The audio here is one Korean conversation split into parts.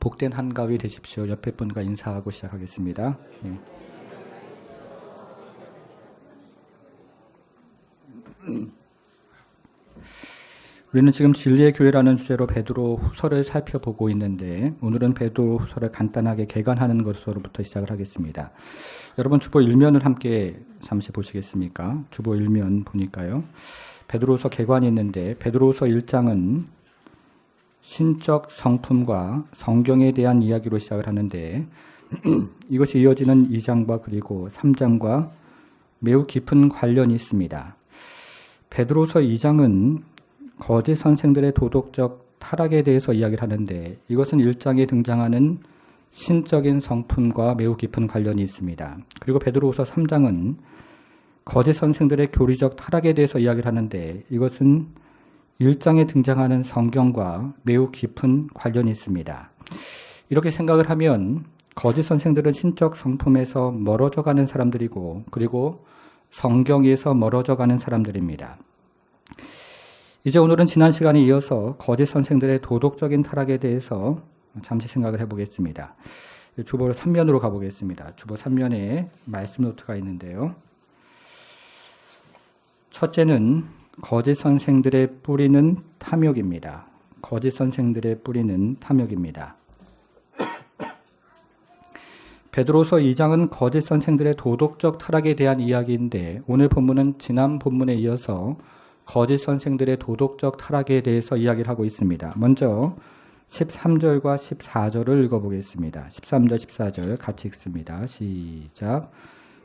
복된 한가위 되십시오. 옆에 분과 인사하고 시작하겠습니다. 예. 우리는 지금 진리의 교회라는 주제로 베드로 후서를 살펴보고 있는데 오늘은 베드로 후서를 간단하게 개관하는 것으로부터 시작을 하겠습니다. 여러분 주보 1면을 함께 잠시 보시겠습니까? 주보 1면 보니까요. 베드로후서 개관이 있는데 베드로후서 1장은 신적 성품과 성경에 대한 이야기로 시작을 하는데 이것이 이어지는 2장과 그리고 3장과 매우 깊은 관련이 있습니다. 베드로후서 2장은 거짓 선생들의 도덕적 타락에 대해서 이야기를 하는데 이것은 1장에 등장하는 신적인 성품과 매우 깊은 관련이 있습니다. 그리고 베드로후서 3장은 거짓 선생들의 교리적 타락에 대해서 이야기를 하는데 이것은 1장에 등장하는 성경과 매우 깊은 관련이 있습니다. 이렇게 생각을 하면 거짓 선생들은 신적 성품에서 멀어져 가는 사람들이고 그리고 성경에서 멀어져 가는 사람들입니다. 이제 오늘은 지난 시간에 이어서 거짓 선생들의 도덕적인 타락에 대해서 잠시 생각을 해보겠습니다. 주보 3면으로 가보겠습니다. 주보 3면에 말씀 노트가 있는데요. 첫째는 거짓 선생들의 뿌리는 탐욕입니다. 거짓 선생들의 뿌리는 탐욕입니다. 베드로서 2장은 거짓 선생들의 도덕적 타락에 대한 이야기인데 오늘 본문은 지난 본문에 이어서 거짓 선생들의 도덕적 타락에 대해서 이야기를 하고 있습니다. 먼저 13절과 14절을 읽어보겠습니다. 13절, 14절 같이 읽습니다. 시작.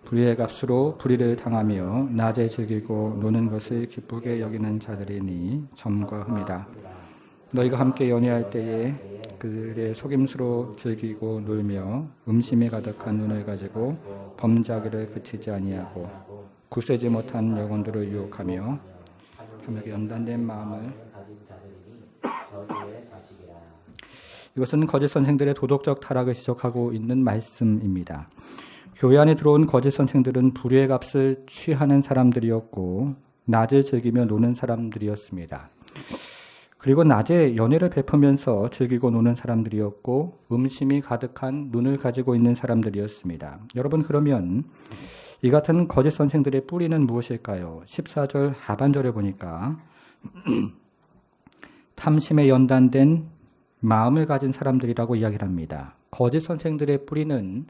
불의의 값으로 불의를 당하며 낮에 즐기고 노는 것을 기쁘게 여기는 자들이니 점과합니다. 너희가 함께 연애할 때에 그들의 속임수로 즐기고 놀며 음심에 가득한 눈을 가지고 범죄하기를 그치지 아니하고 굳세지 못한 영혼들을 유혹하며 탐욕에 연단된 마음을 이것은 거짓 선생들의 도덕적 타락을 지적하고 있는 말씀입니다. 교회 안에 들어온 거짓 선생들은 불의의 값을 취하는 사람들이었고 낮을 즐기며 노는 사람들이었습니다. 그리고 낮에 연애를 베푸면서 즐기고 노는 사람들이었고 음심이 가득한 눈을 가지고 있는 사람들이었습니다. 여러분 그러면 이 같은 거짓 선생들의 뿌리는 무엇일까요? 14절 하반절에 보니까 탐심에 연단된 마음을 가진 사람들이라고 이야기를 합니다. 거짓 선생들의 뿌리는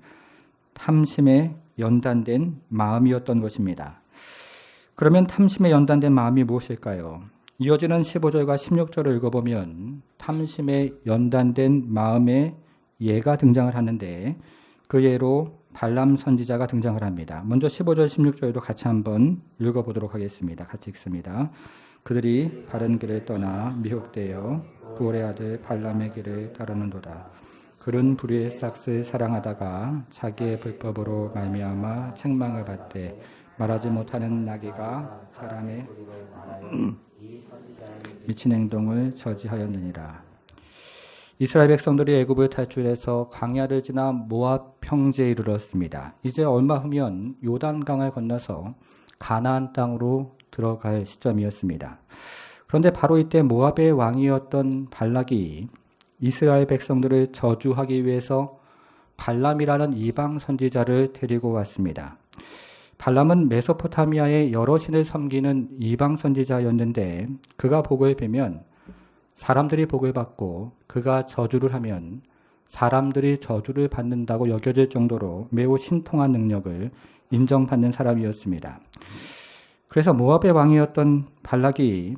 탐심에 연단된 마음이었던 것입니다. 그러면 탐심에 연단된 마음이 무엇일까요? 이어지는 15절과 16절을 읽어보면 탐심에 연단된 마음의 예가 등장을 하는데 그 예로 발람 선지자가 등장을 합니다. 먼저 15절, 16절도 같이 한번 읽어보도록 하겠습니다. 같이 읽습니다. 그들이 바른 길을 떠나 미혹되어 부올의 아들 발람의 길을 따르는도다. 그는 불의의 싹을 사랑하다가 자기의 불법으로 말미암아 책망을 받되 말하지 못하는 나귀가 사람의 미친 행동을 저지하였느니라. 이스라엘 백성들이 애굽을 탈출해서 광야를 지나 모압 평지에 이르렀습니다. 이제 얼마 후면 요단강을 건너서 가나안 땅으로 들어갈 시점이었습니다. 그런데 바로 이때 모압의 왕이었던 발락이 이스라엘 백성들을 저주하기 위해서 발람이라는 이방 선지자를 데리고 왔습니다. 발람은 메소포타미아의 여러 신을 섬기는 이방 선지자였는데 그가 복을 빌면 사람들이 복을 받고 그가 저주를 하면 사람들이 저주를 받는다고 여겨질 정도로 매우 신통한 능력을 인정받는 사람이었습니다. 그래서 모압의 왕이었던 발락이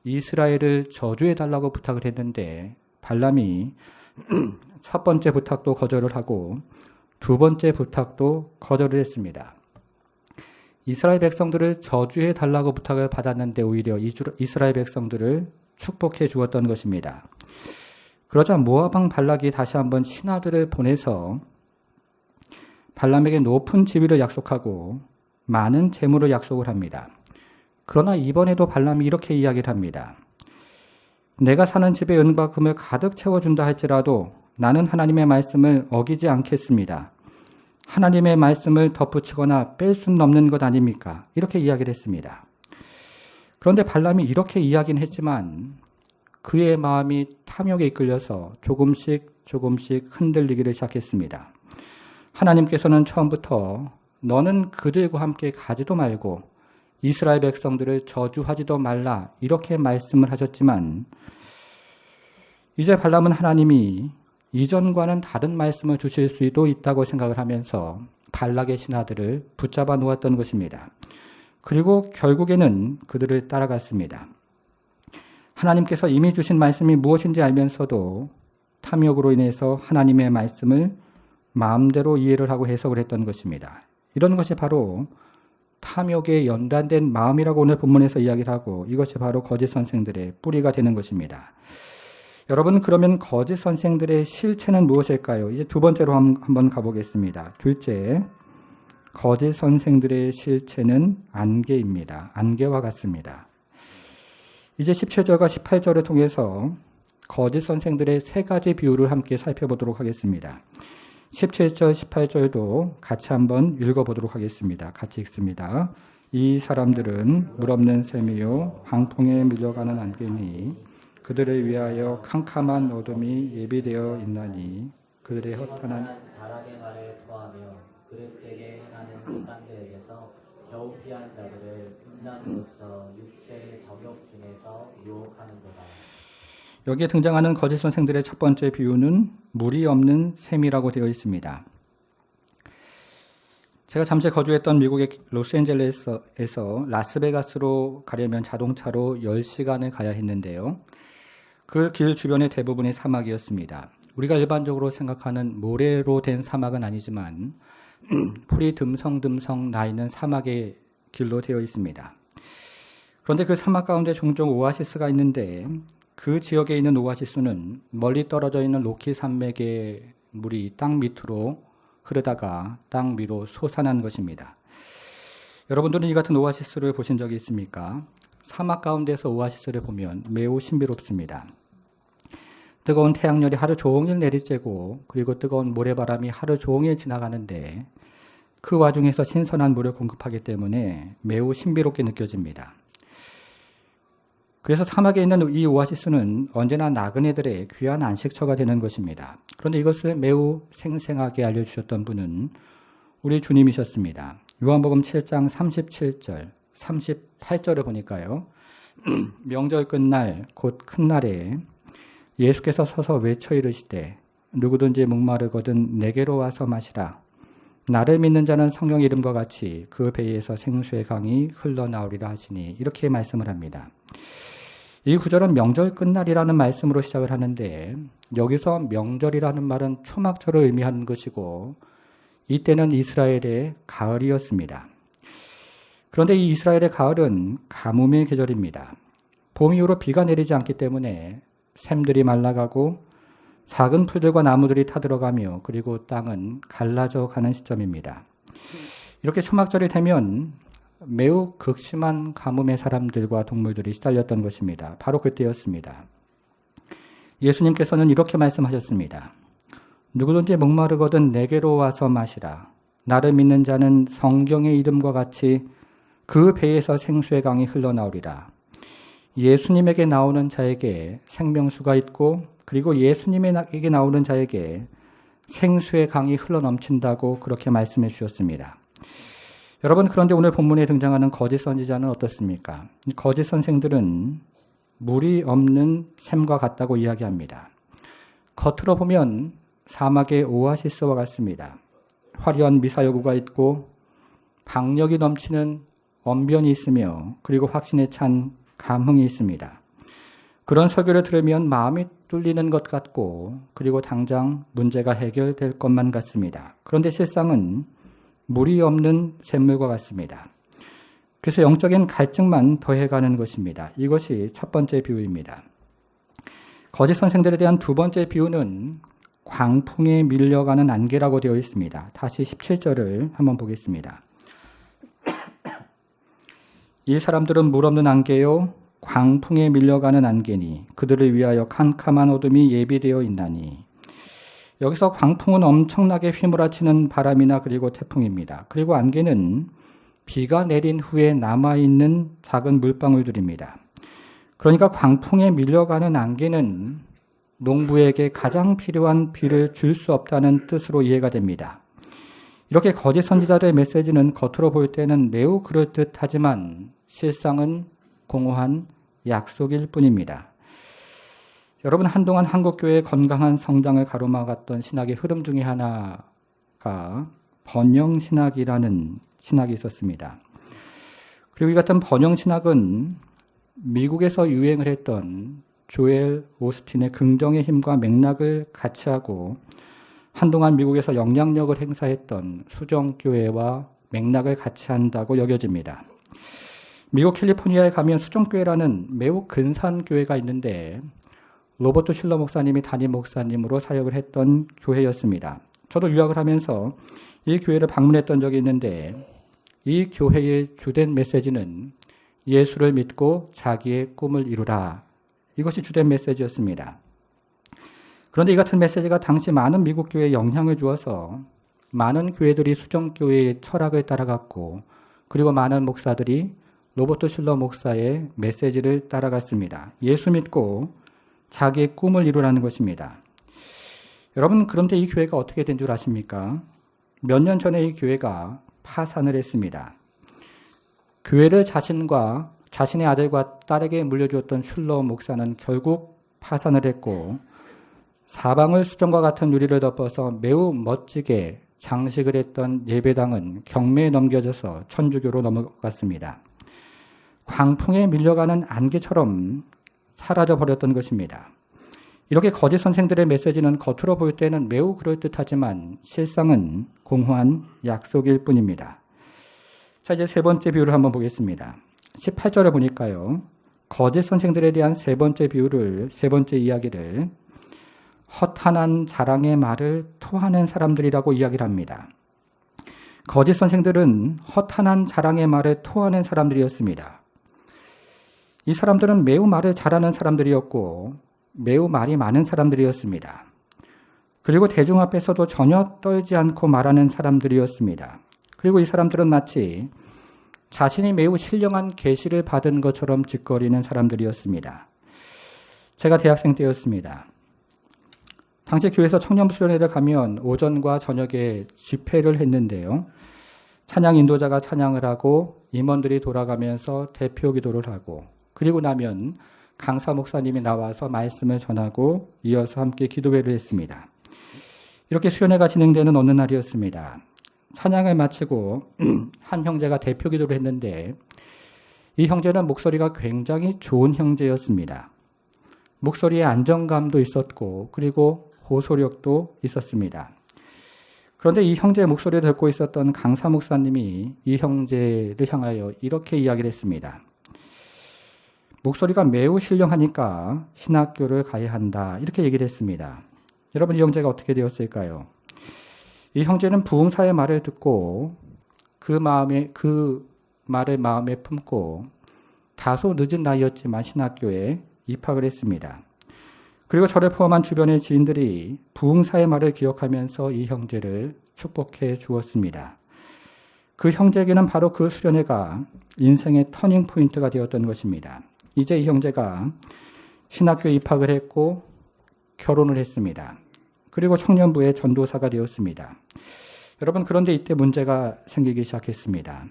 이스라엘을 저주해달라고 부탁을 했는데 발람이 첫 번째 부탁도 거절을 하고 두 번째 부탁도 거절을 했습니다. 이스라엘 백성들을 저주해달라고 부탁을 받았는데 오히려 이스라엘 백성들을 축복해 주었던 것입니다. 그러자 모압 왕 발락이 다시 한번 신하들을 보내서 발람에게 높은 지위를 약속하고 많은 재물을 약속을 합니다. 그러나 이번에도 발람이 이렇게 이야기를 합니다. 내가 사는 집에 은과 금을 가득 채워준다 할지라도 나는 하나님의 말씀을 어기지 않겠습니다. 하나님의 말씀을 덧붙이거나 뺄 수는 없는 것 아닙니까? 이렇게 이야기를 했습니다. 그런데 발람이 이렇게 이야기는 했지만 그의 마음이 탐욕에 이끌려서 조금씩 조금씩 흔들리기를 시작했습니다. 하나님께서는 처음부터 너는 그들과 함께 가지도 말고 이스라엘 백성들을 저주하지도 말라 이렇게 말씀을 하셨지만 이제 발람은 하나님이 이전과는 다른 말씀을 주실 수도 있다고 생각을 하면서 발락의 신하들을 붙잡아 놓았던 것입니다. 그리고 결국에는 그들을 따라갔습니다. 하나님께서 이미 주신 말씀이 무엇인지 알면서도 탐욕으로 인해서 하나님의 말씀을 마음대로 이해를 하고 해석을 했던 것입니다. 이런 것이 바로 탐욕에 연단된 마음이라고 오늘 본문에서 이야기를 하고 이것이 바로 거짓 선생들의 뿌리가 되는 것입니다. 여러분, 그러면 거짓 선생들의 실체는 무엇일까요? 이제 두 번째로 한번 가보겠습니다. 둘째, 거짓 선생들의 실체는 안개입니다. 안개와 같습니다. 이제 17절과 18절을 통해서 거짓 선생들의 세 가지 비유를 함께 살펴보도록 하겠습니다. 17절, 18절도 같이 한번 읽어보도록 하겠습니다. 같이 읽습니다. 이 사람들은 물 없는 샘이요 광풍에 밀려가는 안개니 그들을 위하여 캄캄한 어둠이 예비되어 있나니 그들의 허탄한 자랑의 말을 토하며 그릇되게 행하는 사람들에게서 겨우 피한 자들을 분란으로서 육체의 정욕 중에서 유혹하는도다. 여기에 등장하는 거짓 선생들의 첫 번째 비유는 물이 없는 샘이라고 되어 있습니다. 제가 잠시 거주했던 미국의 로스앤젤레스에서 라스베가스로 가려면 자동차로 10시간을 가야 했는데요. 그 길 주변의 대부분이 사막이었습니다. 우리가 일반적으로 생각하는 모래로 된 사막은 아니지만 풀이 듬성듬성 나 있는 사막의 길로 되어 있습니다. 그런데 그 사막 가운데 종종 오아시스가 있는데 그 지역에 있는 오아시스는 멀리 떨어져 있는 로키 산맥의 물이 땅 밑으로 흐르다가 땅 위로 솟아난 것입니다. 여러분들은 이 같은 오아시스를 보신 적이 있습니까? 사막 가운데서 오아시스를 보면 매우 신비롭습니다. 뜨거운 태양열이 하루 종일 내리쬐고 그리고 뜨거운 모래바람이 하루 종일 지나가는데 그 와중에서 신선한 물을 공급하기 때문에 매우 신비롭게 느껴집니다. 그래서 사막에 있는 이 오아시스는 언제나 나그네들의 귀한 안식처가 되는 것입니다. 그런데 이것을 매우 생생하게 알려주셨던 분은 우리 주님이셨습니다. 요한복음 7장 37절, 38절을 보니까요. 명절 끝날 곧 큰 날에 예수께서 서서 외쳐 이르시되 누구든지 목마르거든 내게로 와서 마시라. 나를 믿는 자는 성령 이름과 같이 그 배에서 생수의 강이 흘러나오리라 하시니 이렇게 말씀을 합니다. 이 구절은 명절 끝날이라는 말씀으로 시작을 하는데 여기서 명절이라는 말은 초막절을 의미하는 것이고 이때는 이스라엘의 가을이었습니다. 그런데 이 이스라엘의 가을은 가뭄의 계절입니다. 봄 이후로 비가 내리지 않기 때문에 샘들이 말라가고 작은 풀들과 나무들이 타들어가며 그리고 땅은 갈라져 가는 시점입니다. 이렇게 초막절이 되면 매우 극심한 가뭄의 사람들과 동물들이 시달렸던 것입니다. 바로 그때였습니다. 예수님께서는 이렇게 말씀하셨습니다. 누구든지 목마르거든 내게로 와서 마시라. 나를 믿는 자는 성경의 이름과 같이 그 배에서 생수의 강이 흘러나오리라. 예수님에게 나오는 자에게 생명수가 있고 그리고 예수님에게 나오는 자에게 생수의 강이 흘러넘친다고 그렇게 말씀해 주셨습니다. 여러분, 그런데 오늘 본문에 등장하는 거짓 선지자는 어떻습니까? 거짓 선생들은 물이 없는 샘과 같다고 이야기합니다. 겉으로 보면 사막의 오아시스와 같습니다. 화려한 미사여구가 있고 박력이 넘치는 언변이 있으며 그리고 확신에 찬 감흥이 있습니다. 그런 설교를 들으면 마음이 뚫리는 것 같고 그리고 당장 문제가 해결될 것만 같습니다. 그런데 실상은 물이 없는 샘물과 같습니다. 그래서 영적인 갈증만 더해가는 것입니다. 이것이 첫 번째 비유입니다. 거짓 선생들에 대한 두 번째 비유는 광풍에 밀려가는 안개라고 되어 있습니다. 다시 17절을 한번 보겠습니다. 이 사람들은 물 없는 안개요 광풍에 밀려가는 안개니 그들을 위하여 캄캄한 어둠이 예비되어 있나니. 여기서 광풍은 엄청나게 휘몰아치는 바람이나 그리고 태풍입니다. 그리고 안개는 비가 내린 후에 남아있는 작은 물방울들입니다. 그러니까 광풍에 밀려가는 안개는 농부에게 가장 필요한 비를 줄 수 없다는 뜻으로 이해가 됩니다. 이렇게 거짓 선지자들의 메시지는 겉으로 볼 때는 매우 그럴듯하지만 실상은 공허한 약속일 뿐입니다. 여러분, 한동안 한국교회의 건강한 성장을 가로막았던 신학의 흐름 중에 하나가 번영신학이라는 신학이 있었습니다. 그리고 이 같은 번영신학은 미국에서 유행을 했던 조엘 오스틴의 긍정의 힘과 맥락을 같이 하고 한동안 미국에서 영향력을 행사했던 수정교회와 맥락을 같이 한다고 여겨집니다. 미국 캘리포니아에 가면 수정교회라는 매우 근사한 교회가 있는데 로버트 슐러 목사님이 담임 목사님으로 사역을 했던 교회였습니다. 저도 유학을 하면서 이 교회를 방문했던 적이 있는데 이 교회의 주된 메시지는 예수를 믿고 자기의 꿈을 이루라. 이것이 주된 메시지였습니다. 그런데 이 같은 메시지가 당시 많은 미국 교회에 영향을 주어서 많은 교회들이 수정교회의 철학을 따라갔고 그리고 많은 목사들이 로버트 슐러 목사의 메시지를 따라갔습니다. 예수 믿고 자기의 꿈을 이루라는 것입니다. 여러분, 그런데 이 교회가 어떻게 된 줄 아십니까? 몇 년 전에 이 교회가 파산을 했습니다. 교회를 자신의 아들과 딸에게 물려주었던 슐러 목사는 결국 파산을 했고 사방을 수정과 같은 유리를 덮어서 매우 멋지게 장식을 했던 예배당은 경매에 넘겨져서 천주교로 넘어갔습니다. 광풍에 밀려가는 안개처럼 사라져 버렸던 것입니다. 이렇게 거짓 선생들의 메시지는 겉으로 볼 때는 매우 그럴듯하지만 실상은 공허한 약속일 뿐입니다. 자, 이제 세 번째 비유를 한번 보겠습니다. 18절을 보니까요. 거짓 선생들에 대한 세 번째 이야기를 허탄한 자랑의 말을 토하는 사람들이라고 이야기를 합니다. 거짓 선생들은 허탄한 자랑의 말을 토하는 사람들이었습니다. 이 사람들은 매우 말을 잘하는 사람들이었고 매우 말이 많은 사람들이었습니다. 그리고 대중 앞에서도 전혀 떨지 않고 말하는 사람들이었습니다. 그리고 이 사람들은 마치 자신이 매우 신령한 계시를 받은 것처럼 짓거리는 사람들이었습니다. 제가 대학생 때였습니다. 당시 교회에서 청년부 수련회를 가면 오전과 저녁에 집회를 했는데요. 찬양 인도자가 찬양을 하고 임원들이 돌아가면서 대표 기도를 하고 그리고 나면 강사 목사님이 나와서 말씀을 전하고 이어서 함께 기도회를 했습니다. 이렇게 수련회가 진행되는 어느 날이었습니다. 찬양을 마치고 한 형제가 대표 기도를 했는데 이 형제는 목소리가 굉장히 좋은 형제였습니다. 목소리에 안정감도 있었고 그리고 호소력도 있었습니다. 그런데 이 형제의 목소리를 듣고 있었던 강사 목사님이 이 형제를 향하여 이렇게 이야기를 했습니다. 목소리가 매우 신령하니까 신학교를 가야 한다. 이렇게 얘기를 했습니다. 여러분, 이 형제가 어떻게 되었을까요? 이 형제는 부흥사의 말을 듣고 그 말을 마음에 품고 다소 늦은 나이였지만 신학교에 입학을 했습니다. 그리고 저를 포함한 주변의 지인들이 부흥사의 말을 기억하면서 이 형제를 축복해 주었습니다. 그 형제에게는 바로 그 수련회가 인생의 터닝 포인트가 되었던 것입니다. 이제 이 형제가 신학교에 입학을 했고 결혼을 했습니다. 그리고 청년부의 전도사가 되었습니다. 여러분, 그런데 이때 문제가 생기기 시작했습니다.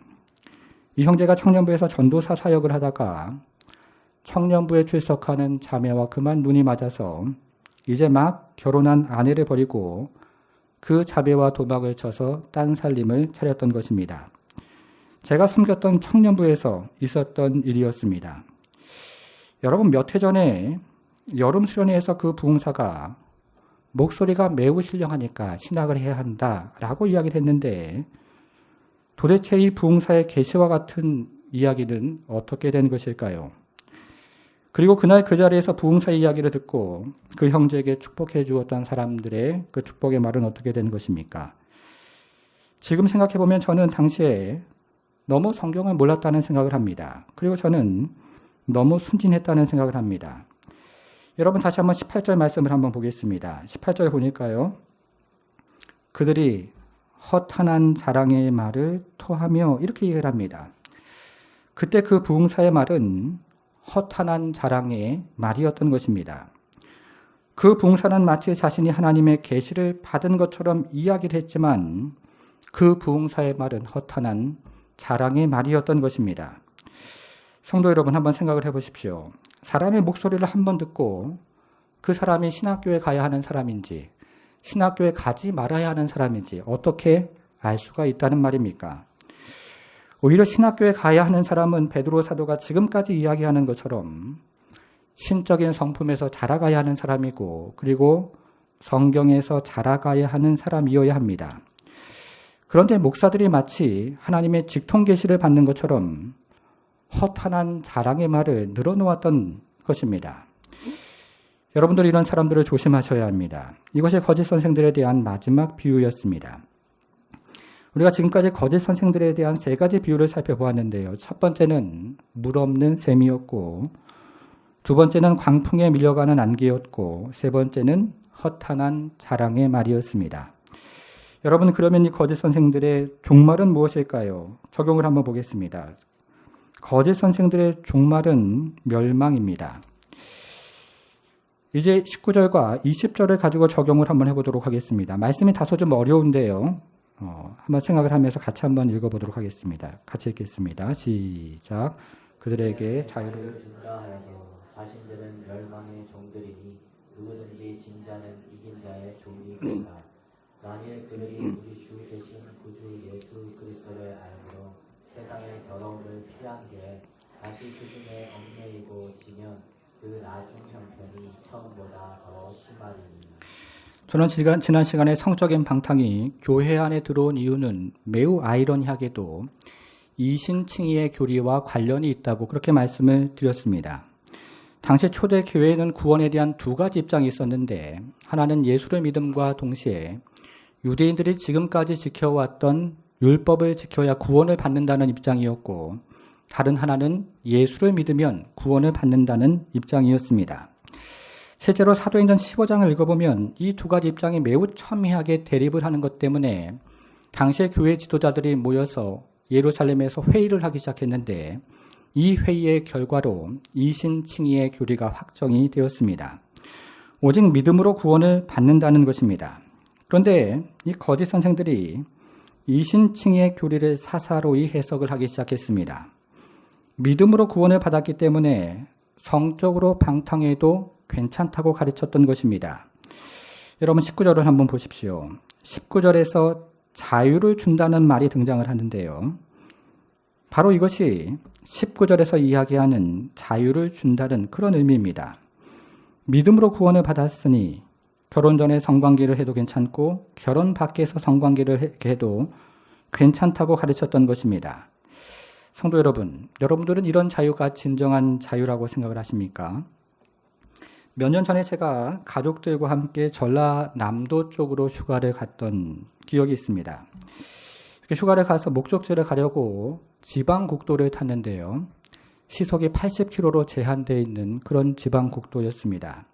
이 형제가 청년부에서 전도사 사역을 하다가 청년부에 출석하는 자매와 그만 눈이 맞아서 이제 막 결혼한 아내를 버리고 그 자매와 도박을 쳐서 딴 살림을 차렸던 것입니다. 제가 섬겼던 청년부에서 있었던 일이었습니다. 여러분, 몇 해 전에 여름 수련회에서 그 부흥사가 목소리가 매우 신령하니까 신학을 해야 한다라고 이야기를 했는데 도대체 이 부흥사의 계시와 같은 이야기는 어떻게 된 것일까요? 그리고 그날 그 자리에서 부흥사의 이야기를 듣고 그 형제에게 축복해 주었던 사람들의 그 축복의 말은 어떻게 된 것입니까? 지금 생각해 보면 저는 당시에 너무 성경을 몰랐다는 생각을 합니다. 그리고 저는 너무 순진했다는 생각을 합니다. 여러분, 다시 한번 18절 말씀을 한번 보겠습니다. 18절 보니까요. 그들이 허탄한 자랑의 말을 토하며 이렇게 얘기를 합니다. 그때 그 부흥사의 말은 허탄한 자랑의 말이었던 것입니다. 그 부흥사는 마치 자신이 하나님의 계시를 받은 것처럼 이야기를 했지만 그 부흥사의 말은 허탄한 자랑의 말이었던 것입니다. 성도 여러분, 한번 생각을 해보십시오. 사람의 목소리를 한번 듣고 그 사람이 신학교에 가야 하는 사람인지 신학교에 가지 말아야 하는 사람인지 어떻게 알 수가 있다는 말입니까? 오히려 신학교에 가야 하는 사람은 베드로 사도가 지금까지 이야기하는 것처럼 신적인 성품에서 자라가야 하는 사람이고 그리고 성경에서 자라가야 하는 사람이어야 합니다. 그런데 목사들이 마치 하나님의 직통 계시를 받는 것처럼 허탄한 자랑의 말을 늘어놓았던 것입니다. 여러분들 이런 사람들을 조심하셔야 합니다. 이것이 거짓 선생들에 대한 마지막 비유였습니다. 우리가 지금까지 거짓 선생들에 대한 3가지 비유를 살펴보았는데요. 첫 번째는 물 없는 샘이었고, 두 번째는 광풍에 밀려가는 안개였고, 세 번째는 허탄한 자랑의 말이었습니다. 여러분, 그러면 이 거짓 선생들의 종말은 무엇일까요? 적용을 한번 보겠습니다. 거짓 선생들의 종말은 멸망입니다. 이제 19절과 20절을 가지고 적용을 한번 해보도록 하겠습니다. 말씀이 다소 좀 어려운데요. 한번 생각을 하면서 같이 한번 읽어보도록 하겠습니다. 같이 읽겠습니다. 시작. 그들에게 자유를 준다 하여도 자신들은 멸망의 종들이니 누구든지 진 자는 이긴 자의 종이 된다. 만일 그들이 우리 주 되신 구주 예수 그리스도를 알므로 세상의 더러움을 피한게 다시 그 중에 얽매이고 지면 그 나중 형편이 처음보다 더 심하리니. 저는 지난 시간에 성적인 방탕이 교회 안에 들어온 이유는 매우 아이러니하게도 이신칭의의 교리와 관련이 있다고 그렇게 말씀을 드렸습니다. 당시 초대 교회에는 구원에 대한 2가지 입장이 있었는데, 하나는 예수를 믿음과 동시에 유대인들이 지금까지 지켜왔던 율법을 지켜야 구원을 받는다는 입장이었고, 다른 하나는 예수를 믿으면 구원을 받는다는 입장이었습니다. 실제로 사도행전 15장을 읽어보면 이 2가지 입장이 매우 첨예하게 대립을 하는 것 때문에 당시의 교회 지도자들이 모여서 예루살렘에서 회의를 하기 시작했는데, 이 회의의 결과로 이신칭의의 교리가 확정이 되었습니다. 오직 믿음으로 구원을 받는다는 것입니다. 그런데 이 거짓 선생들이 이신칭의의 교리를 사사로이 해석을 하기 시작했습니다. 믿음으로 구원을 받았기 때문에 성적으로 방탕해도 괜찮다고 가르쳤던 것입니다. 여러분 19절을 한번 보십시오. 19절에서 자유를 준다는 말이 등장을 하는데요. 바로 이것이 19절에서 이야기하는 자유를 준다는 그런 의미입니다. 믿음으로 구원을 받았으니 결혼 전에 성관계를 해도 괜찮고 결혼 밖에서 성관계를 해도 괜찮다고 가르쳤던 것입니다. 성도 여러분, 여러분들은 이런 자유가 진정한 자유라고 생각을 하십니까? 몇 년 전에 제가 가족들과 함께 전라남도 쪽으로 휴가를 갔던 기억이 있습니다. 이렇게 휴가를 가서 목적지를 가려고 지방국도를 탔는데요. 시속이 80km로 제한되어 있는 그런 지방국도였습니다.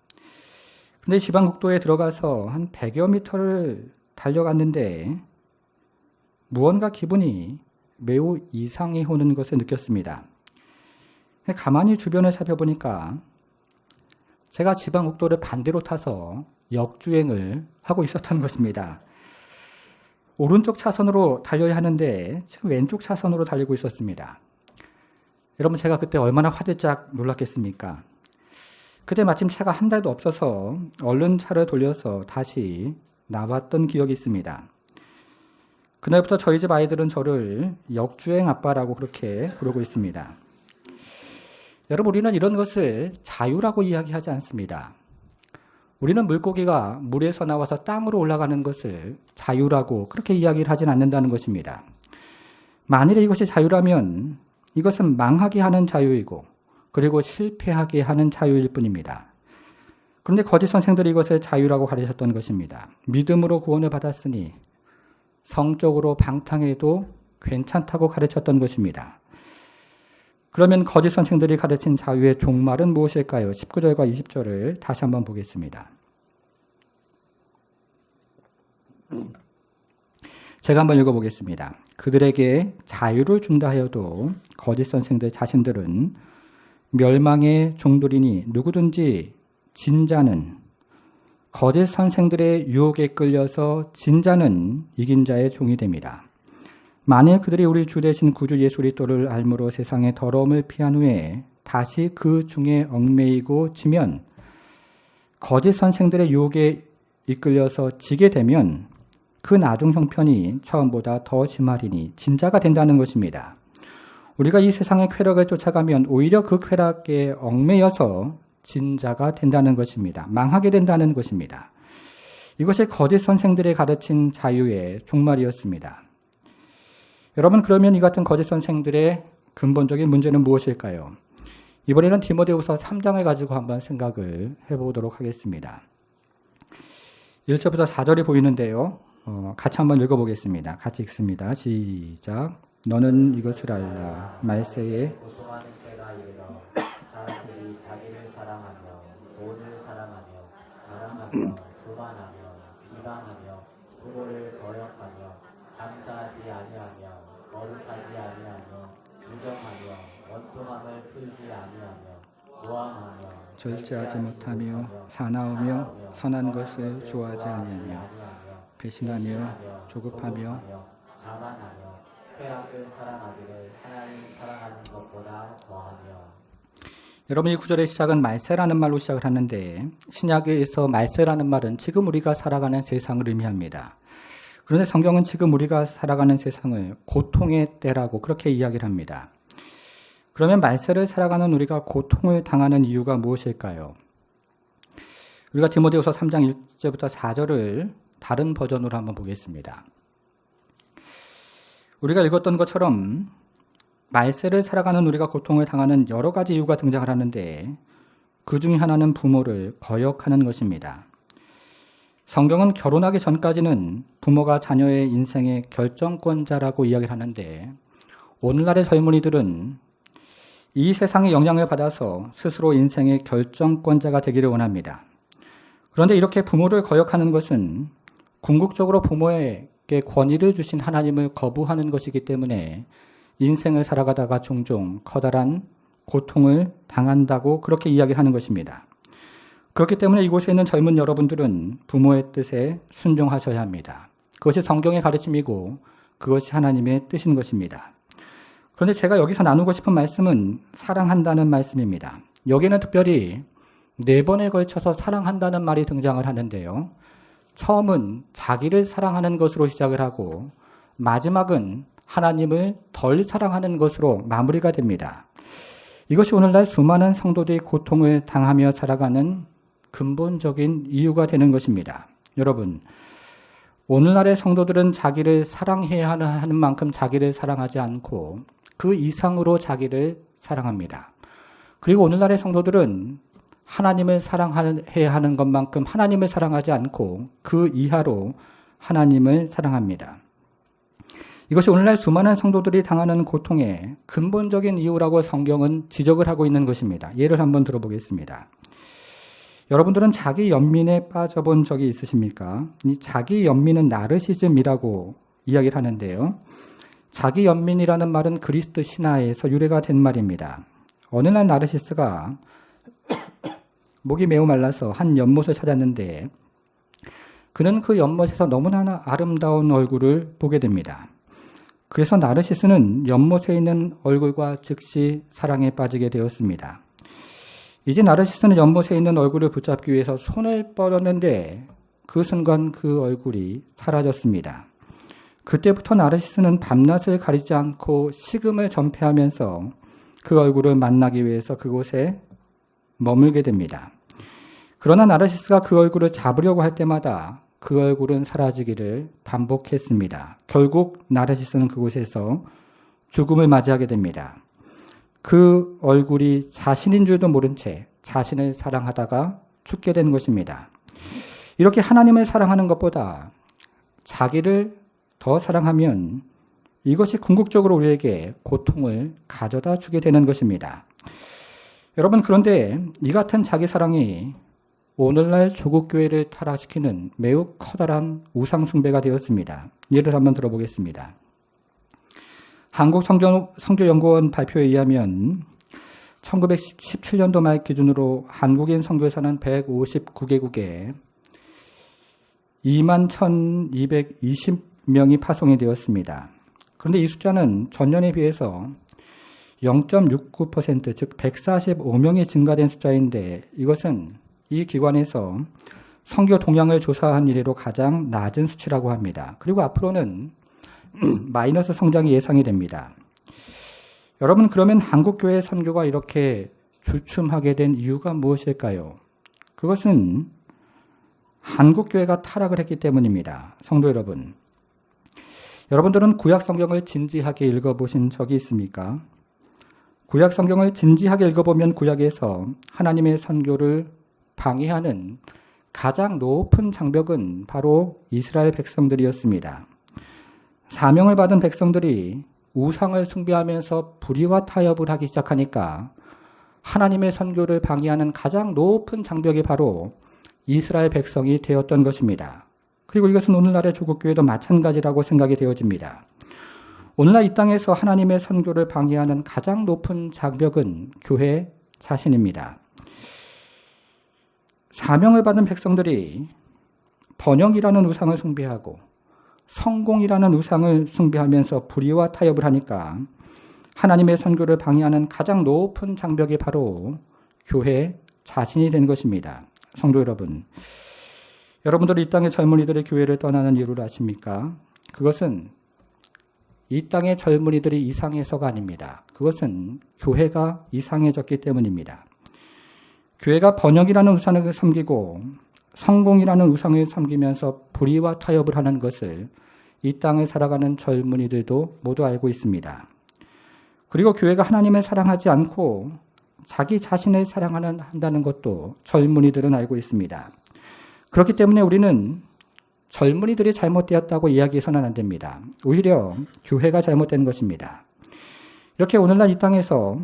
근데 지방국도에 들어가서 한 100여 미터를 달려갔는데 무언가 기분이 매우 이상이 오는 것을 느꼈습니다. 가만히 주변을 살펴보니까 제가 지방국도를 반대로 타서 역주행을 하고 있었던 것입니다. 오른쪽 차선으로 달려야 하는데 지금 왼쪽 차선으로 달리고 있었습니다. 여러분, 제가 그때 얼마나 화들짝 놀랐겠습니까? 그때 마침 차가 한 대도 없어서 얼른 차를 돌려서 다시 나왔던 기억이 있습니다. 그날부터 저희 집 아이들은 저를 역주행 아빠라고 그렇게 부르고 있습니다. 여러분, 우리는 이런 것을 자유라고 이야기하지 않습니다. 우리는 물고기가 물에서 나와서 땅으로 올라가는 것을 자유라고 그렇게 이야기를 하진 않는다는 것입니다. 만일에 이것이 자유라면 이것은 망하게 하는 자유이고 그리고 실패하게 하는 자유일 뿐입니다. 그런데 거짓 선생들이 이것을 자유라고 가르쳤던 것입니다. 믿음으로 구원을 받았으니 성적으로 방탕해도 괜찮다고 가르쳤던 것입니다. 그러면 거짓 선생들이 가르친 자유의 종말은 무엇일까요? 19절과 20절을 다시 한번 보겠습니다. 제가 한번 읽어보겠습니다. 그들에게 자유를 준다 하여도 거짓 선생들 자신들은 멸망의 종들이니 누구든지 진 자는 거짓 선생들의 유혹에 끌려서 진자는 이긴 자의 종이 됩니다. 만일 그들이 우리 주 되신 구주 예수 그리스도를 알므로 세상의 더러움을 피한 후에 다시 그 중에 얽매이고 지면, 거짓 선생들의 유혹에 이끌려서 지게 되면 그 나중 형편이 처음보다 더 심하리니 진자가 된다는 것입니다. 우리가 이 세상의 쾌락을 쫓아가면 오히려 그 쾌락에 얽매여서 진자가 된다는 것입니다. 망하게 된다는 것입니다. 이것이 거짓 선생들의 가르친 자유의 종말이었습니다. 여러분, 그러면 이 같은 거짓 선생들의 근본적인 문제는 무엇일까요? 이번에는 디모데후서 3장을 가지고 한번 생각을 해보도록 하겠습니다. 1절부터 4절이 보이는데요. 같이 한번 읽어보겠습니다. 같이 읽습니다. 시작. 너는 이것을 알라. 말세에 고통하는 때가 이르러 사람들이 자기를 사랑하며 돈을 사랑하며 자랑하며 교만하며 비방하며 부모를 거역하며 감사하지 아니하며 거룩하지 아니하며 무정하며 원통함을 풀지 아니하며 모함하며 절제하지 못하며 사나우며 선한 것을 좋아하지 아니하며 배신하며 조급하며 자만하며 쾌락을 사랑하기를 하나님 사랑하는 것보다 더하며. 여러분, 이 구절의 시작은 말세라는 말로 시작을 하는데 신약에서 말세라는 말은 지금 우리가 살아가는 세상을 의미합니다. 그런데 성경은 지금 우리가 살아가는 세상을 고통의 때라고 그렇게 이야기를 합니다. 그러면 말세를 살아가는 우리가 고통을 당하는 이유가 무엇일까요? 우리가 디모데후서 3장 1절부터 4절을 다른 버전으로 한번 보겠습니다. 우리가 읽었던 것처럼 말세를 살아가는 우리가 고통을 당하는 여러 가지 이유가 등장을 하는데 그 중에 하나는 부모를 거역하는 것입니다. 성경은 결혼하기 전까지는 부모가 자녀의 인생의 결정권자라고 이야기를 하는데 오늘날의 젊은이들은 이 세상의 영향을 받아서 스스로 인생의 결정권자가 되기를 원합니다. 그런데 이렇게 부모를 거역하는 것은 궁극적으로 부모에게 권위를 주신 하나님을 거부하는 것이기 때문에 인생을 살아가다가 종종 커다란 고통을 당한다고 그렇게 이야기하는 것입니다. 그렇기 때문에 이곳에 있는 젊은 여러분들은 부모의 뜻에 순종하셔야 합니다. 그것이 성경의 가르침이고 그것이 하나님의 뜻인 것입니다. 그런데 제가 여기서 나누고 싶은 말씀은 사랑한다는 말씀입니다. 여기는 특별히 4번에 걸쳐서 사랑한다는 말이 등장을 하는데요. 처음은 자기를 사랑하는 것으로 시작을 하고 마지막은 하나님을 덜 사랑하는 것으로 마무리가 됩니다. 이것이 오늘날 수많은 성도들이 고통을 당하며 살아가는 근본적인 이유가 되는 것입니다. 여러분, 오늘날의 성도들은 자기를 사랑해야 하는 만큼 자기를 사랑하지 않고 그 이상으로 자기를 사랑합니다. 그리고 오늘날의 성도들은 하나님을 사랑해야 하는 것만큼 하나님을 사랑하지 않고 그 이하로 하나님을 사랑합니다. 이것이 오늘날 수많은 성도들이 당하는 고통의 근본적인 이유라고 성경은 지적을 하고 있는 것입니다. 예를 한번 들어보겠습니다. 여러분들은 자기 연민에 빠져본 적이 있으십니까? 이 자기 연민은 나르시즘이라고 이야기를 하는데요. 자기 연민이라는 말은 그리스도 신화에서 유래가 된 말입니다. 어느 날 나르시스가 목이 매우 말라서 한 연못을 찾았는데 그는 그 연못에서 너무나 아름다운 얼굴을 보게 됩니다. 그래서 나르시스는 연못에 있는 얼굴과 즉시 사랑에 빠지게 되었습니다. 이제 나르시스는 연못에 있는 얼굴을 붙잡기 위해서 손을 뻗었는데 그 순간 그 얼굴이 사라졌습니다. 그때부터 나르시스는 밤낮을 가리지 않고 식음을 전폐하면서 그 얼굴을 만나기 위해서 그곳에 머물게 됩니다. 그러나 나르시스가 그 얼굴을 잡으려고 할 때마다 그 얼굴은 사라지기를 반복했습니다. 결국 나르시스는 그곳에서 죽음을 맞이하게 됩니다. 그 얼굴이 자신인 줄도 모른 채 자신을 사랑하다가 죽게 된 것입니다. 이렇게 하나님을 사랑하는 것보다 자기를 더 사랑하면 이것이 궁극적으로 우리에게 고통을 가져다 주게 되는 것입니다. 여러분, 그런데 이 같은 자기 사랑이 오늘날 조국교회를 타락시키는 매우 커다란 우상숭배가 되었습니다. 예를 한번 들어보겠습니다. 한국성교연구원 발표에 의하면 1917년도 말 기준으로 한국인 선교사는 159개국에 21,220명이 파송이 되었습니다. 그런데 이 숫자는 전년에 비해서 0.69%, 즉 145명이 증가된 숫자인데 이것은 이 기관에서 선교 동향을 조사한 이래로 가장 낮은 수치라고 합니다. 그리고 앞으로는 마이너스 성장이 예상이 됩니다. 여러분, 그러면 한국교회 선교가 이렇게 주춤하게 된 이유가 무엇일까요? 그것은 한국교회가 타락을 했기 때문입니다. 성도 여러분, 여러분들은 구약 성경을 진지하게 읽어보신 적이 있습니까? 구약 성경을 진지하게 읽어보면 구약에서 하나님의 선교를 방해하는 가장 높은 장벽은 바로 이스라엘 백성들이었습니다. 사명을 받은 백성들이 우상을 숭배하면서 불의와 타협을 하기 시작하니까 하나님의 선교를 방해하는 가장 높은 장벽이 바로 이스라엘 백성이 되었던 것입니다. 그리고 이것은 오늘날의 조국교회도 마찬가지라고 생각이 되어집니다. 오늘날 이 땅에서 하나님의 선교를 방해하는 가장 높은 장벽은 교회 자신입니다. 사명을 받은 백성들이 번영이라는 우상을 숭배하고 성공이라는 우상을 숭배하면서 불의와 타협을 하니까 하나님의 선교를 방해하는 가장 높은 장벽이 바로 교회 자신이 된 것입니다. 성도 여러분, 여러분들이 이 땅의 젊은이들이 교회를 떠나는 이유를 아십니까? 그것은 이 땅의 젊은이들이 이상해서가 아닙니다. 그것은 교회가 이상해졌기 때문입니다. 교회가 번영이라는 우상을 섬기고 성공이라는 우상을 섬기면서 불의와 타협을 하는 것을 이 땅을 살아가는 젊은이들도 모두 알고 있습니다. 그리고 교회가 하나님을 사랑하지 않고 자기 자신을 사랑한다는 것도 젊은이들은 알고 있습니다. 그렇기 때문에 우리는 젊은이들이 잘못되었다고 이야기해서는 안 됩니다. 오히려 교회가 잘못된 것입니다. 이렇게 오늘날 이 땅에서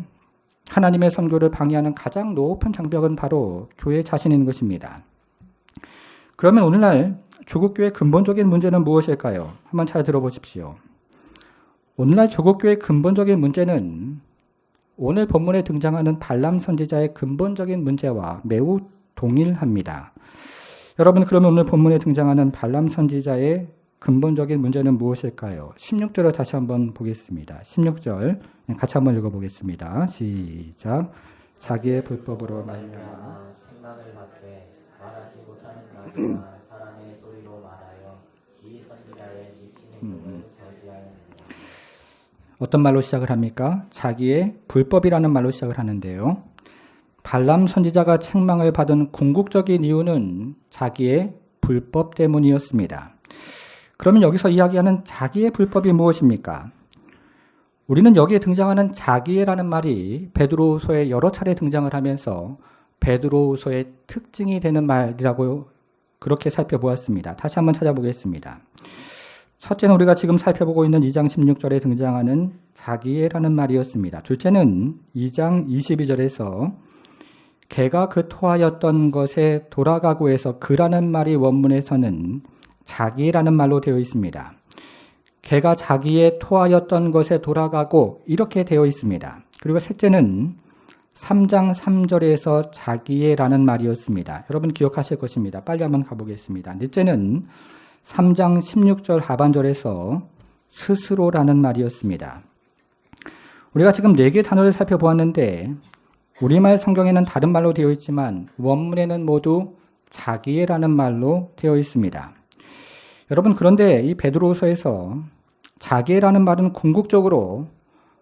하나님의 선교를 방해하는 가장 높은 장벽은 바로 교회 자신인 것입니다. 그러면 오늘날 조국교회의 근본적인 문제는 무엇일까요? 한번 잘 들어보십시오. 오늘날 조국교회의 근본적인 문제는 오늘 본문에 등장하는 발람 선지자의 근본적인 문제와 매우 동일합니다. 여러분, 그러면 오늘 본문에 등장하는 발람 선지자의 근본적인 문제는 무엇일까요? 16절을 다시 한번 보겠습니다. 16절 같이 한번 읽어보겠습니다. 시작. 자기의 불법으로 말미암아 생각을 받되 말하지 못하는 말과 사람의 소리로 말하여 이 선지자의 미친 행동을 저지하였느니라. 어떤 말로 시작을 합니까? 자기의 불법이라는 말로 시작을 하는데요. 발람 선지자가 책망을 받은 궁극적인 이유는 자기의 불법 때문이었습니다. 그러면 여기서 이야기하는 자기의 불법이 무엇입니까? 우리는 여기에 등장하는 자기의라는 말이 베드로후서에 여러 차례 등장을 하면서 베드로후서의 특징이 되는 말이라고 그렇게 살펴보았습니다. 다시 한번 찾아보겠습니다. 첫째는 우리가 지금 살펴보고 있는 2장 16절에 등장하는 자기의라는 말이었습니다. 둘째는 2장 22절에서 개가 그 토하였던 것에 돌아가고 해서 그라는 말이 원문에서는 자기라는 말로 되어 있습니다. 개가 자기의 토하였던 것에 돌아가고 이렇게 되어 있습니다. 그리고 셋째는 3장 3절에서 자기의라는 말이었습니다. 여러분 기억하실 것입니다. 빨리 한번 가보겠습니다. 넷째는 3장 16절 하반절에서 스스로라는 말이었습니다. 우리가 지금 4개의 단어를 살펴보았는데 우리말 성경에는 다른 말로 되어 있지만 원문에는 모두 자기의라는 말로 되어 있습니다. 여러분, 그런데 이 베드로후서에서 자기의라는 말은 궁극적으로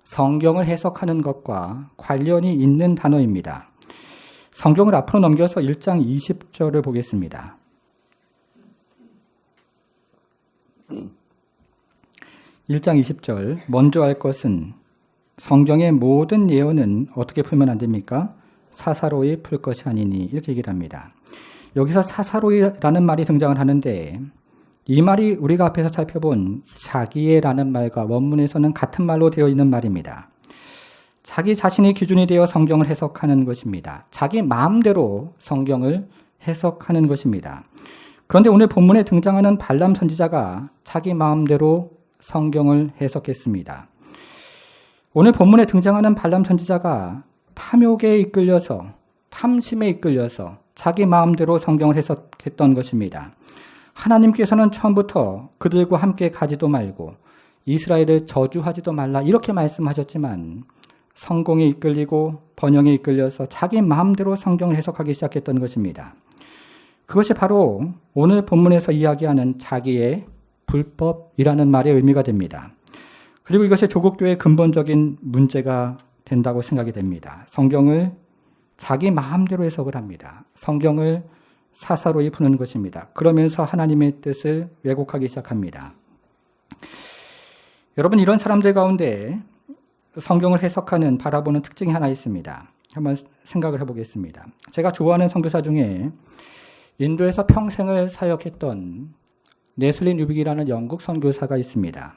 성경을 해석하는 것과 관련이 있는 단어입니다. 성경을 앞으로 넘겨서 1장 20절을 보겠습니다. 1장 20절, 먼저 알 것은 성경의 모든 예언은 어떻게 풀면 안 됩니까? 사사로이 풀 것이 아니니, 이렇게 얘기를 합니다. 여기서 사사로이라는 말이 등장을 하는데 이 말이 우리가 앞에서 살펴본 자기의라는 말과 원문에서는 같은 말로 되어 있는 말입니다. 자기 자신이 기준이 되어 성경을 해석하는 것입니다. 자기 마음대로 성경을 해석하는 것입니다. 그런데 오늘 본문에 등장하는 발람 선지자가 자기 마음대로 성경을 해석했습니다. 오늘 본문에 등장하는 발람 선지자가 탐욕에 이끌려서, 탐심에 이끌려서 자기 마음대로 성경을 해석했던 것입니다. 하나님께서는 처음부터 그들과 함께 가지도 말고 이스라엘을 저주하지도 말라 이렇게 말씀하셨지만 성공에 이끌리고 번영에 이끌려서 자기 마음대로 성경을 해석하기 시작했던 것입니다. 그것이 바로 오늘 본문에서 이야기하는 자기의 불법이라는 말의 의미가 됩니다. 그리고 이것이 조국교회의 근본적인 문제가 된다고 생각이 됩니다. 성경을 자기 마음대로 해석을 합니다. 성경을 사사로이 푸는 것입니다. 그러면서 하나님의 뜻을 왜곡하기 시작합니다. 여러분, 이런 사람들 가운데 성경을 해석하는, 바라보는 특징이 하나 있습니다. 한번 생각을 해보겠습니다. 제가 좋아하는 선교사 중에 인도에서 평생을 사역했던 네슬리 뉴빅이라는 영국 선교사가 있습니다.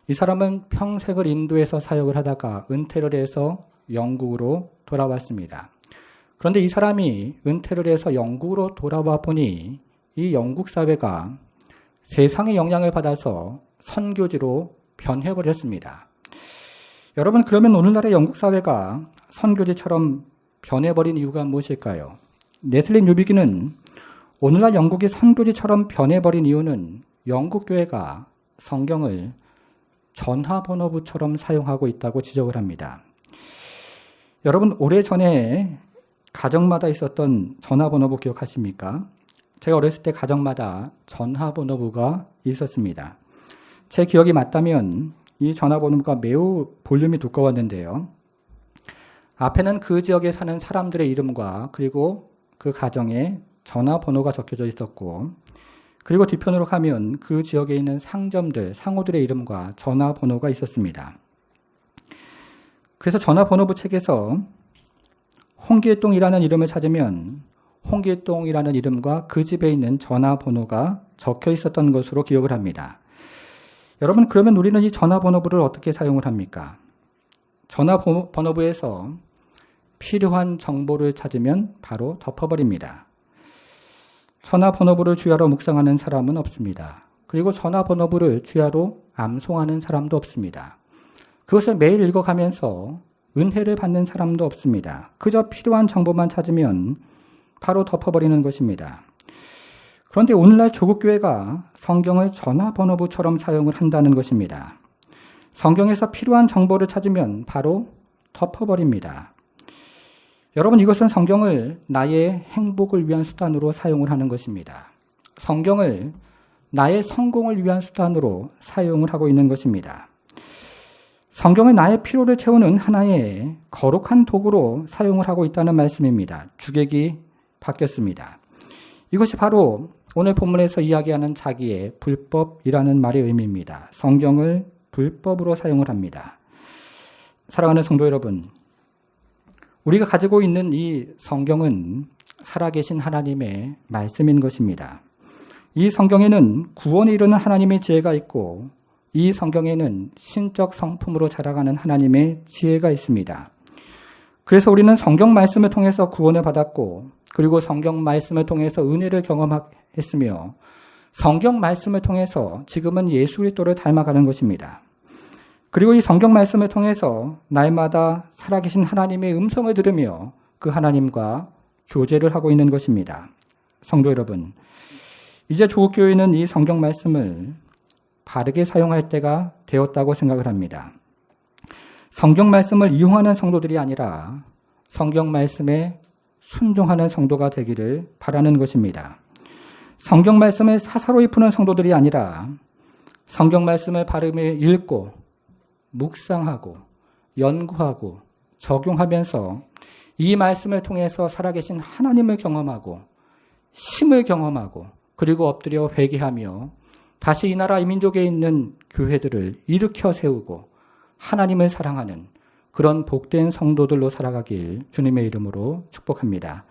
이 사람은 평생을 인도에서 사역을 하다가 은퇴를 해서 영국으로 돌아왔습니다. 그런데 이 사람이 은퇴를 해서 영국으로 돌아와 보니 이 영국 사회가 세상의 영향을 받아서 선교지로 변해버렸습니다. 여러분, 그러면 오늘날의 영국 사회가 선교지처럼 변해버린 이유가 무엇일까요? 네슬리 뉴비기는 오늘날 영국이 선교지처럼 변해버린 이유는 영국 교회가 성경을 전화번호부처럼 사용하고 있다고 지적을 합니다. 여러분, 오래전에 가정마다 있었던 전화번호부 기억하십니까? 제가 어렸을 때 가정마다 전화번호부가 있었습니다. 제 기억이 맞다면 이 전화번호부가 매우 볼륨이 두꺼웠는데요. 앞에는 그 지역에 사는 사람들의 이름과 그리고 그 가정에 전화번호가 적혀져 있었고, 그리고 뒤편으로 가면 그 지역에 있는 상점들, 상호들의 이름과 전화번호가 있었습니다. 그래서 전화번호부 책에서 홍길동이라는 이름을 찾으면 홍길동이라는 이름과 그 집에 있는 전화번호가 적혀 있었던 것으로 기억을 합니다. 여러분, 그러면 우리는 이 전화번호부를 어떻게 사용을 합니까? 전화번호부에서 필요한 정보를 찾으면 바로 덮어버립니다. 전화번호부를 주야로 묵상하는 사람은 없습니다. 그리고 전화번호부를 주야로 암송하는 사람도 없습니다. 그것을 매일 읽어가면서 은혜를 받는 사람도 없습니다. 그저 필요한 정보만 찾으면 바로 덮어버리는 것입니다. 그런데 오늘날 조국교회가 성경을 전화번호부처럼 사용을 한다는 것입니다. 성경에서 필요한 정보를 찾으면 바로 덮어버립니다. 여러분, 이것은 성경을 나의 행복을 위한 수단으로 사용을 하는 것입니다. 성경을 나의 성공을 위한 수단으로 사용을 하고 있는 것입니다. 성경은 나의 필요를 채우는 하나의 거룩한 도구로 사용을 하고 있다는 말씀입니다. 주객이 바뀌었습니다. 이것이 바로 오늘 본문에서 이야기하는 자기의 불법이라는 말의 의미입니다. 성경을 불법으로 사용을 합니다. 사랑하는 성도 여러분, 우리가 가지고 있는 이 성경은 살아계신 하나님의 말씀인 것입니다. 이 성경에는 구원에 이르는 하나님의 지혜가 있고 이 성경에는 신적 성품으로 자라가는 하나님의 지혜가 있습니다. 그래서 우리는 성경 말씀을 통해서 구원을 받았고, 그리고 성경 말씀을 통해서 은혜를 경험했으며, 성경 말씀을 통해서 지금은 예수 그리스도를 닮아가는 것입니다. 그리고 이 성경 말씀을 통해서 날마다 살아계신 하나님의 음성을 들으며 그 하나님과 교제를 하고 있는 것입니다. 성도 여러분, 이제 조국교회는 이 성경 말씀을 바르게 사용할 때가 되었다고 생각을 합니다. 성경 말씀을 이용하는 성도들이 아니라 성경 말씀에 순종하는 성도가 되기를 바라는 것입니다. 성경 말씀을 사사로이 푸는 성도들이 아니라 성경 말씀을 바르게 읽고 묵상하고 연구하고 적용하면서 이 말씀을 통해서 살아계신 하나님을 경험하고 힘을 경험하고 그리고 엎드려 회개하며 다시 이 나라 이 민족에 있는 교회들을 일으켜 세우고 하나님을 사랑하는 그런 복된 성도들로 살아가길 주님의 이름으로 축복합니다.